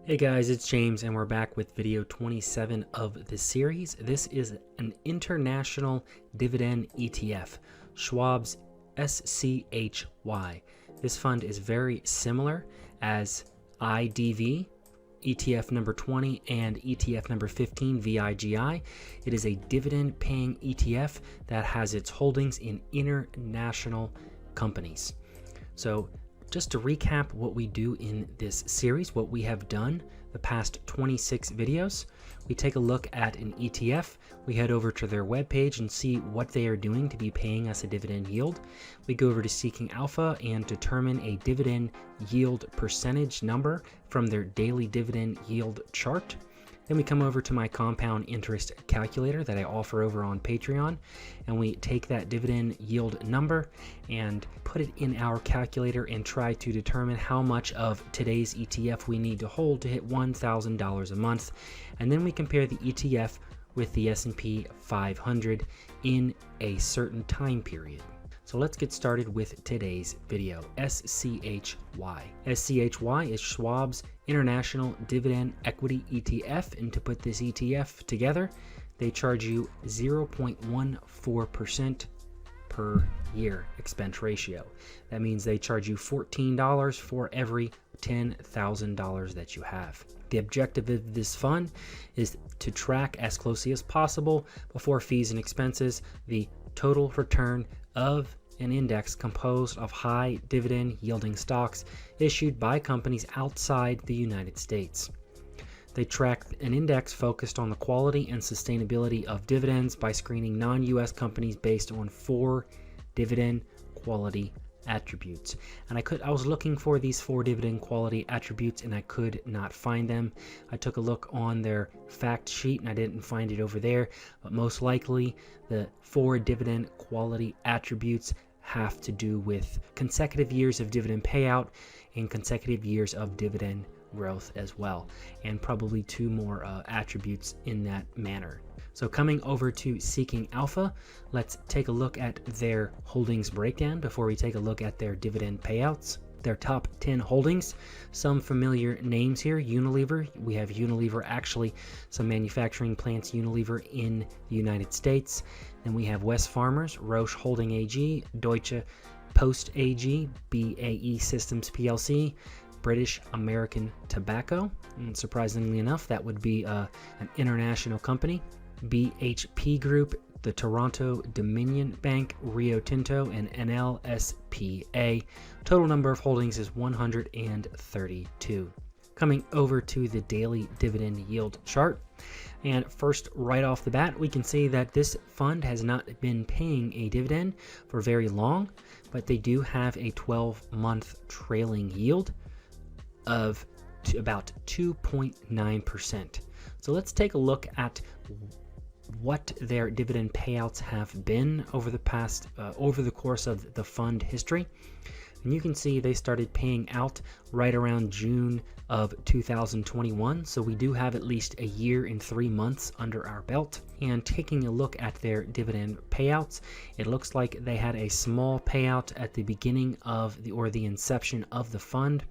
Hey guys, it's James and we're back with video 27 of the series. This is an international dividend ETF, Schwab's SCHY. This fund is very similar as IDV, ETF number 20 and ETF number 15, VIGI. It is a dividend paying ETF that has its holdings in international companies. So just to recap what we do in this series, what we have done the past 26 videos, we take a look at an ETF, we head over to their webpage and see what they are doing to be paying us a dividend yield. We go over to Seeking Alpha and determine a dividend yield percentage number from their daily dividend yield chart. Then we come over to my compound interest calculator that I offer over on Patreon, and we take that dividend yield number and put it in our calculator and try to determine how much of today's ETF we need to hold to hit $1,000 a month. And then we compare the ETF with the S&P 500 in a certain time period. So let's get started with today's video, SCHY. SCHY is Schwab's International Dividend Equity ETF, and to put this ETF together, they charge you 0.14% per year expense ratio. That means they charge you $14 for every $10,000 that you have. The objective of this fund is to track as closely as possible before fees and expenses the total return of an index composed of high dividend yielding stocks issued by companies outside the United States. They track an index focused on the quality and sustainability of dividends by screening non-US companies based on 4 dividend quality attributes. And I was looking for these 4 dividend quality attributes and I could not find them. I took a look on their fact sheet and I didn't find it over there, but most likely the 4 dividend quality attributes have to do with consecutive years of dividend payout and consecutive years of dividend growth as well, and probably 2 more attributes in that manner. So coming over to Seeking Alpha, let's take a look at their holdings breakdown before we take a look at their dividend payouts. Their top 10 holdings, some familiar names here. Unilever, we have Unilever, actually some manufacturing plants Unilever in the United States. Then we have West Farmers, Roche Holding AG, Deutsche Post AG, BAE Systems PLC, British American Tobacco, and surprisingly enough that would be an international company. BHP Group, the Toronto Dominion Bank, Rio Tinto, and NLSPA. Total number of holdings is 132. Coming over to the daily dividend yield chart. And first, right off the bat, we can see that this fund has not been paying a dividend for very long, but they do have a 12-month trailing yield of about 2.9%. So let's take a look at what their dividend payouts have been over the past over the course of the fund history. And you can see they started paying out right around June of 2021, so we do have at least a year and 3 months under our belt. And taking a look at their dividend payouts, it looks like they had a small payout at the beginning of the inception of the fund,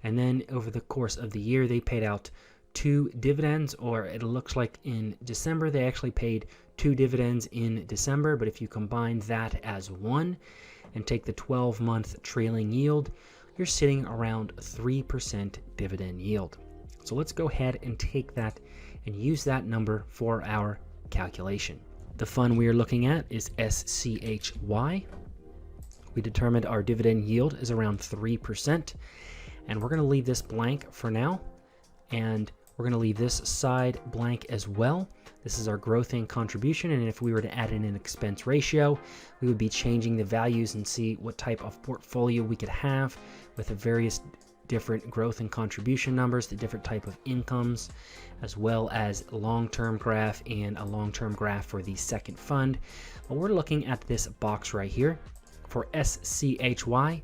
and then over the course of the year they paid out 2 dividends, or it looks like in December they actually paid 2 dividends in December, but if you combine that as one and take the 12-month trailing yield, you're sitting around 3% dividend yield. So let's go ahead and take that and use that number for our calculation. The fund we are looking at is SCHY. We determined our dividend yield is around 3%, and we're going to leave this blank for now, and we're going to leave this side blank as well. This is our growth and contribution, and if we were to add in an expense ratio, we would be changing the values and see what type of portfolio we could have with the various different growth and contribution numbers, the different type of incomes, as well as long-term graph and a long-term graph for the second fund. But we're looking at this box right here for SCHY.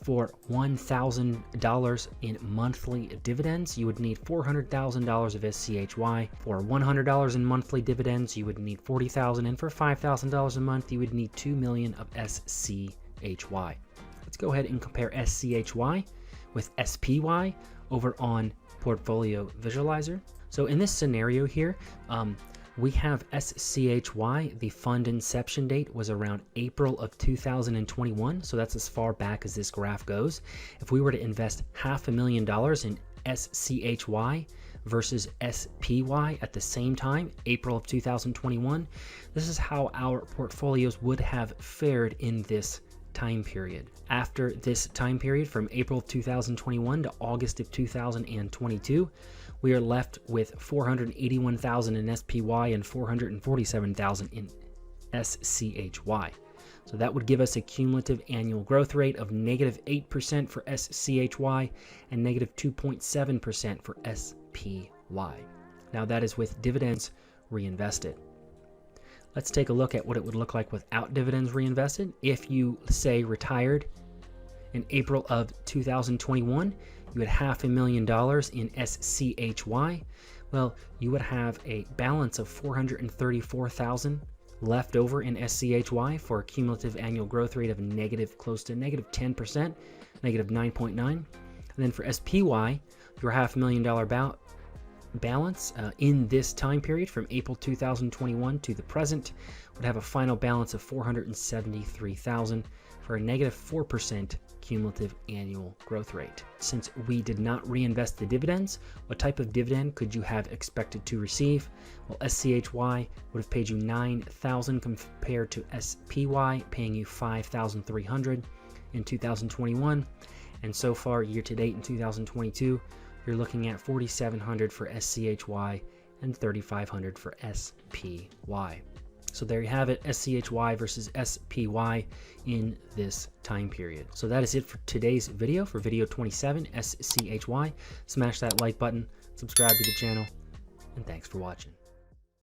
For $1,000 in monthly dividends, you would need $400,000 of SCHY. For $100 in monthly dividends, you would need $40,000, and for $5,000 a month, you would need $2 million of SCHY. Let's go ahead and compare SCHY with SPY over on portfolio visualizer. So in this scenario here, we have SCHY. The fund inception date was around April of 2021. So that's as far back as this graph goes. If we were to invest $500,000 in SCHY versus SPY at the same time, April of 2021, this is how our portfolios would have fared in this time period. After this time period, from April of 2021 to August of 2022, we are left with 481,000 in SPY and 447,000 in SCHY. So that would give us a cumulative annual growth rate of -8% for SCHY and -2.7% for SPY. Now that is with dividends reinvested. Let's take a look at what it would look like without dividends reinvested. If you, say, retired in April of 2021, you had $500,000 in SCHY. Well, you would have a balance of 434,000 left over in SCHY for a cumulative annual growth rate of close to -10%, -9.9. And then for SPY, your $500,000 balance in this time period from April 2021 to the present would have a final balance of 473,000 for a -4% cumulative annual growth rate. Since we did not reinvest the dividends, what type of dividend could you have expected to receive? Well, SCHY would have paid you $9,000 compared to SPY paying you $5,300 in 2021, and so far year to date in 2022 you're looking at $4,700 for SCHY and $3,500 for SPY. So there you have it, SCHY versus SPY in this time period. So that is it for today's video, for video 27, SCHY. Smash that like button, subscribe to the channel, and thanks for watching.